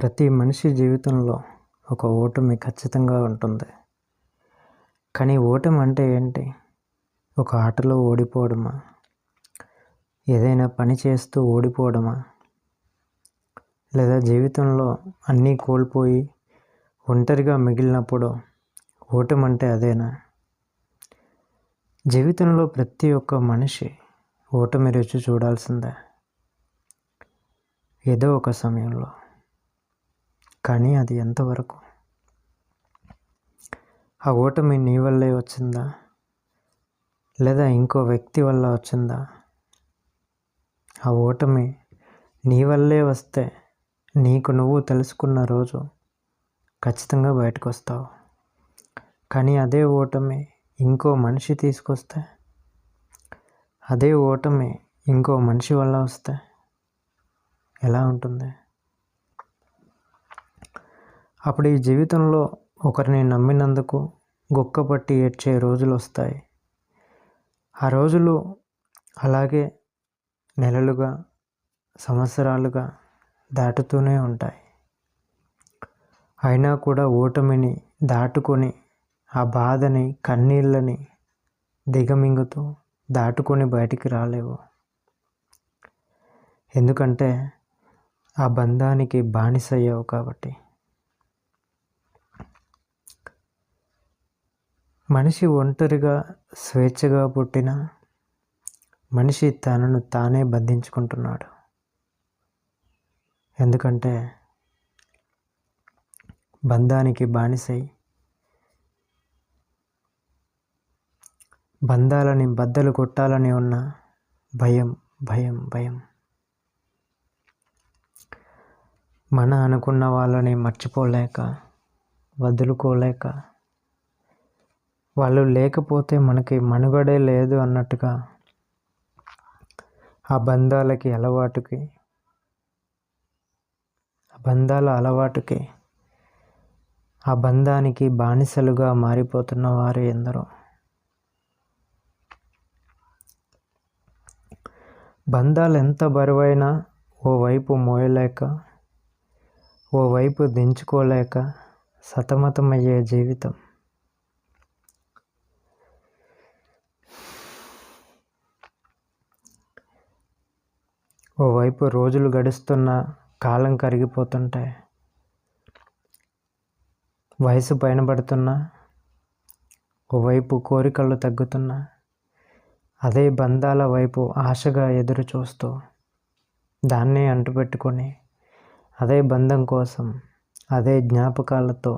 ప్రతి మనిషి జీవితంలో ఒక ఓటమి ఖచ్చితంగా ఉంటుంది. కానీ ఓటమి అంటే ఏంటి? ఒక ఆటలో ఓడిపోవడమా? ఏదైనా పని చేస్తూ ఓడిపోవడమా? లేదా జీవితంలో అన్నీ కోల్పోయి ఒంటరిగా మిగిలినప్పుడు ఓటమి అంటే అదేనా? జీవితంలో ప్రతి ఒక్క మనిషి ఓటమి రుచి చూడాల్సిందే ఏదో ఒక సమయంలో. కానీ అది ఎంతవరకు? ఆ ఓటమి నీ వల్లే వచ్చిందా, లేదా ఇంకో వ్యక్తి వల్ల వచ్చిందా? ఆ ఓటమి నీ వల్లే వస్తే నీకు నువ్వు తెలుసుకున్న రోజు ఖచ్చితంగా బయటకు వస్తావు. కానీ అదే ఓటమి ఇంకో మనిషి తీసుకొస్తే, అదే ఓటమి ఇంకో మనిషి వల్ల వస్తే ఎలా ఉంటుంది? అప్పుడు ఈ జీవితంలో ఒకరిని నమ్మినందుకు గుక్కపట్టి ఏడ్చే రోజులు వస్తాయి. ఆ రోజులు అలాగే నెలలుగా, సంవత్సరాలుగా దాటుతూనే ఉంటాయి. అయినా కూడా ఓటమిని దాటుకొని, ఆ బాధని, కన్నీళ్ళని దిగమింగుతూ దాటుకొని బయటికి రాలేవు. ఎందుకంటే ఆ బంధానికి బానిసయ్యావు కాబట్టి. మనిషి ఒంటరిగా స్వేచ్ఛగా పుట్టిన మనిషి తనను తానే బంధించుకుంటున్నాడు. ఎందుకంటే బంధానికి బానిసై బంధాలని బద్దలు కొట్టాలని ఉన్న భయం భయం భయం. మన అనుకున్న వాళ్ళని మర్చిపోలేక, వదులుకోలేక, వాళ్ళు లేకపోతే మనకి మనుగడే లేదు అన్నట్టుగా ఆ బంధాల అలవాటుకి ఆ బంధానికి బానిసలుగా మారిపోతున్న వారు ఎందరో. బంధాలు ఎంత బరువైనా ఓవైపు మోయలేక, ఓవైపు దించుకోలేక సతమతమయ్యే జీవితం. ఓవైపు రోజులు గడుస్తున్న, కాలం కరిగిపోతుంటే, వయసు పైన పడుతున్నా, ఓవైపు కోరికలు తగ్గుతున్నా, అదే బంధాల వైపు ఆశగా ఎదురు చూస్తూ, దాన్నే అంటుపెట్టుకొని, అదే బంధం కోసం, అదే జ్ఞాపకాలతో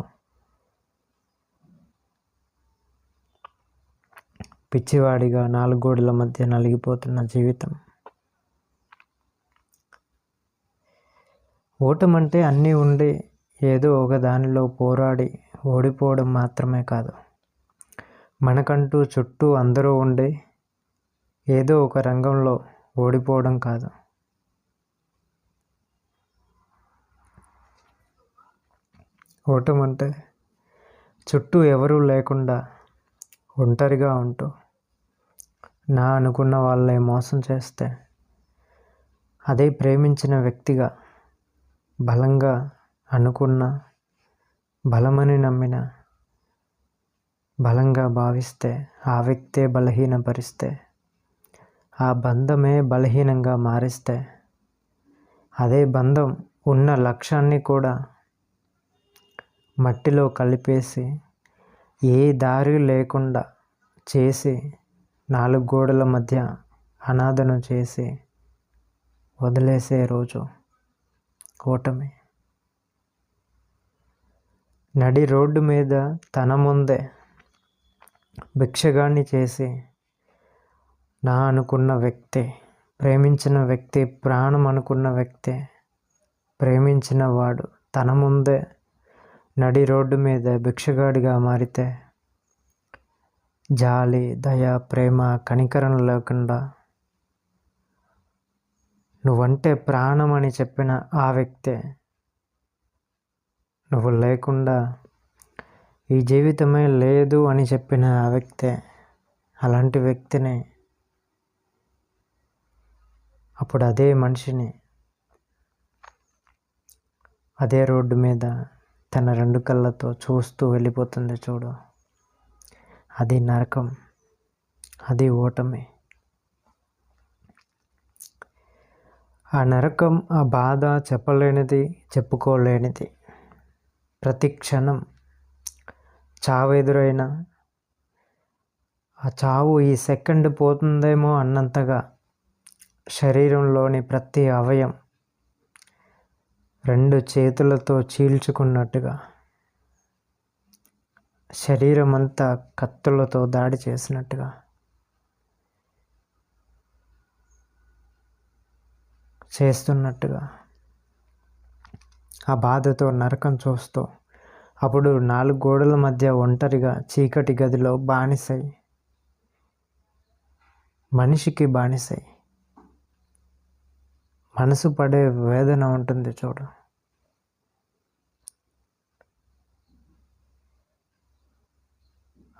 పిచ్చివాడిగా నాలుగు గోడల మధ్య నలిగిపోతున్న జీవితం. ఓటమంటే అన్నీ ఉండి ఏదో ఒక దానిలో పోరాడి ఓడిపోవడం మాత్రమే కాదు. మనకంటూ చుట్టూ అందరూ ఉండి ఏదో ఒక రంగంలో ఓడిపోవడం కాదు. ఓటమంటే చుట్టూ ఎవరూ లేకుండా ఒంటరిగా ఉంటూ నా అనుకున్న వాళ్ళే మోసం చేస్తే, అదే ప్రేమించిన వ్యక్తిగా బలంగా అనుకున్న, బలమని నమ్మిన, బలంగా భావిస్తే ఆ వ్యక్తే బలహీనపరిస్తే, ఆ బంధమే బలహీనంగా మారిస్తే, అదే బంధం ఉన్న లక్ష్యాన్ని కూడా మట్టిలో కలిపేసి ఏ దారి లేకుండా చేసి, నాలుగు గోడల మధ్య అనాథను చేసి వదిలేసే రోజు ఓటమి. నడి రోడ్డు మీద తన ముందే భిక్షగాన్ని చేసి, నా అనుకున్న వ్యక్తే, ప్రేమించిన వ్యక్తి, ప్రాణం అనుకున్న వ్యక్తే, ప్రేమించిన వాడు తన ముందే నడి రోడ్డు మీద భిక్షగాడిగా మారితే, జాలి, దయ, ప్రేమ, కనికరం లేకుండా నువ్వంటే ప్రాణం అని చెప్పిన ఆ వ్యక్తే, నువ్వు లేకుండా ఈ జీవితమే లేదు అని చెప్పిన ఆ వ్యక్తే, అలాంటి వ్యక్తిని అప్పుడు అదే మనిషిని అదే రోడ్డు మీద తన 2 కళ్ళతో చూస్తూ వెళ్ళిపోతుంది చూడు, అది నరకం, అది ఓటమి. ఆ నరకం, ఆ బాధ చెప్పలేనిది, చెప్పుకోలేనిది. ప్రతి క్షణం చావు ఎదురైనా ఆ చావు ఈ సెకండ్ పోతుందేమో అన్నంతగా శరీరంలోని ప్రతి అవయం 2 చేతులతో చీల్చుకున్నట్టుగా, శరీరం అంతా కత్తులతో దాడి చేసినట్టుగా చేస్తున్నట్టుగా ఆ బాధతో నరకం చూస్తూ, అప్పుడు 4 గోడల మధ్య ఒంటరిగా చీకటి గదిలో బానిసై, మనిషికి బానిసై మనసు పడే వేదన ఉంటుంది చూడు.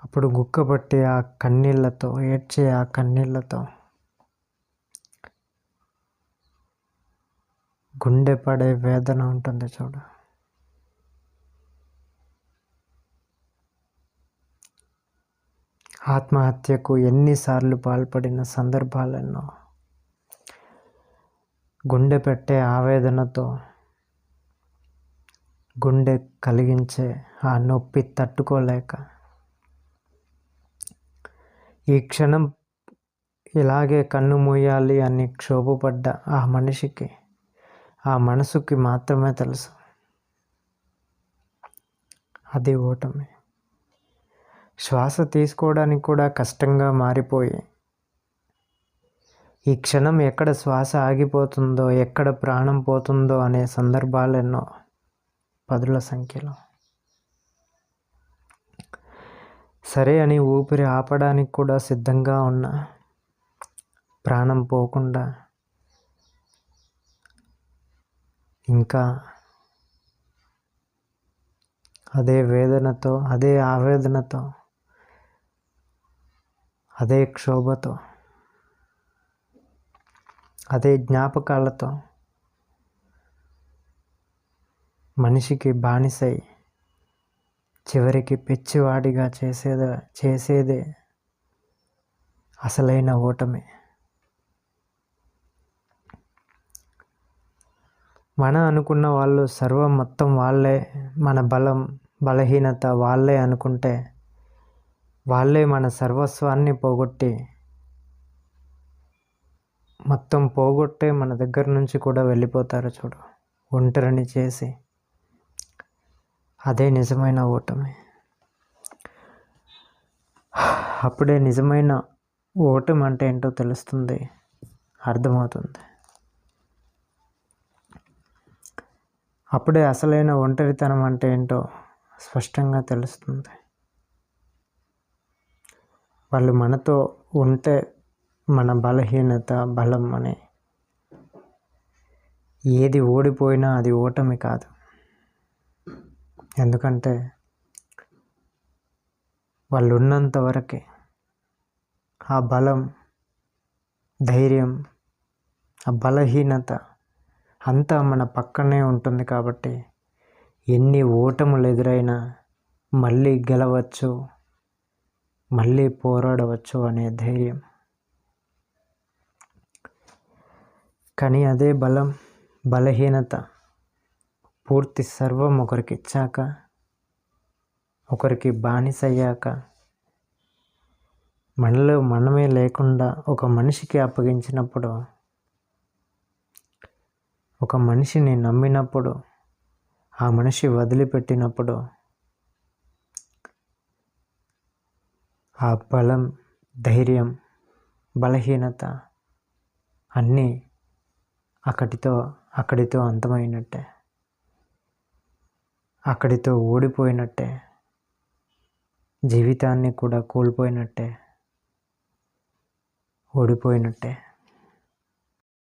అప్పుడు గుక్కబట్టి ఆ కన్నీళ్లతో, ఏడ్చే ఆ కన్నీళ్లతో గుండె పడే వేదన ఉంటుంది చూడు. ఆత్మహత్యకు ఎన్నిసార్లు పాల్పడిన సందర్భాలెన్నో. గుండె పెట్టే ఆవేదనతో, గుండె కలిగించే ఆ నొప్పి తట్టుకోలేక, ఈ క్షణం ఇలాగే కన్ను మూయాలి అని క్షోభపడ్డ ఆ మనిషికి, ఆ మనసుకి మాత్రమే తెలుసు అది ఓటమి. శ్వాస తీసుకోవడానికి కూడా కష్టంగా మారిపోయి, ఈ క్షణం ఎక్కడ శ్వాస ఆగిపోతుందో, ఎక్కడ ప్రాణం పోతుందో అనే సందర్భాలెన్నో, 10ల సంఖ్యలో. సరే అని ఊపిరి ఆపడానికి కూడా సిద్ధంగా ఉన్న, ప్రాణం పోకుండా ఇంకా అదే వేదనతో, అదే ఆవేదనతో, అదే క్షోభతో, అదే జ్ఞాపకాలతో మనిషికి బానిసై చివరికి పిచ్చివాడిగా చేసేదే అసలైన ఓటమి. మన అనుకున్న వాళ్ళు సర్వం మొత్తం వాళ్ళే, మన బలం బలహీనత వాళ్ళే అనుకుంటే, వాళ్ళే మన సర్వస్వాన్ని పోగొట్టి, మొత్తం పోగొట్టే మన దగ్గర నుంచి కూడా వెళ్ళిపోతారు చూడు, ఒంటరిని చేసి. అదే నిజమైన ఓటమి. అప్పుడే నిజమైన ఓటమి అంటే ఏంటో తెలుస్తుంది, అర్థమవుతుంది. అప్పుడే అసలైన ఒంటరితనం అంటే ఏంటో స్పష్టంగా తెలుస్తుంది. వాళ్ళు మనతో ఉంటే మన బలహీనత, బలం అని ఏది ఓడిపోయినా అది ఓటమి కాదు. ఎందుకంటే వాళ్ళు ఉన్నంత వరకే ఆ బలం, ధైర్యం, ఆ బలహీనత అంతా మన పక్కనే ఉంటుంది కాబట్టి ఎన్ని ఓటములు ఎదురైనా మళ్ళీ గెలవచ్చు, మళ్ళీ పోరాడవచ్చు అనే ధైర్యం. కానీ అదే బలం, బలహీనత పూర్తి సర్వం ఒకరికి ఇచ్చాక, ఒకరికి బానిసయ్యాక, మనలో మనమే లేకుండా ఒక మనిషికి అప్పగించినప్పుడు, ఒక మనిషిని నమ్మినప్పుడు, ఆ మనిషి వదిలిపెట్టినప్పుడు, ఆ బలం, ధైర్యం, బలహీనత అన్నీ అక్కడితో అంతమైనట్టే, అక్కడితో ఓడిపోయినట్టే, జీవితాన్ని కూడా కోల్పోయినట్టే, ఓడిపోయినట్టే.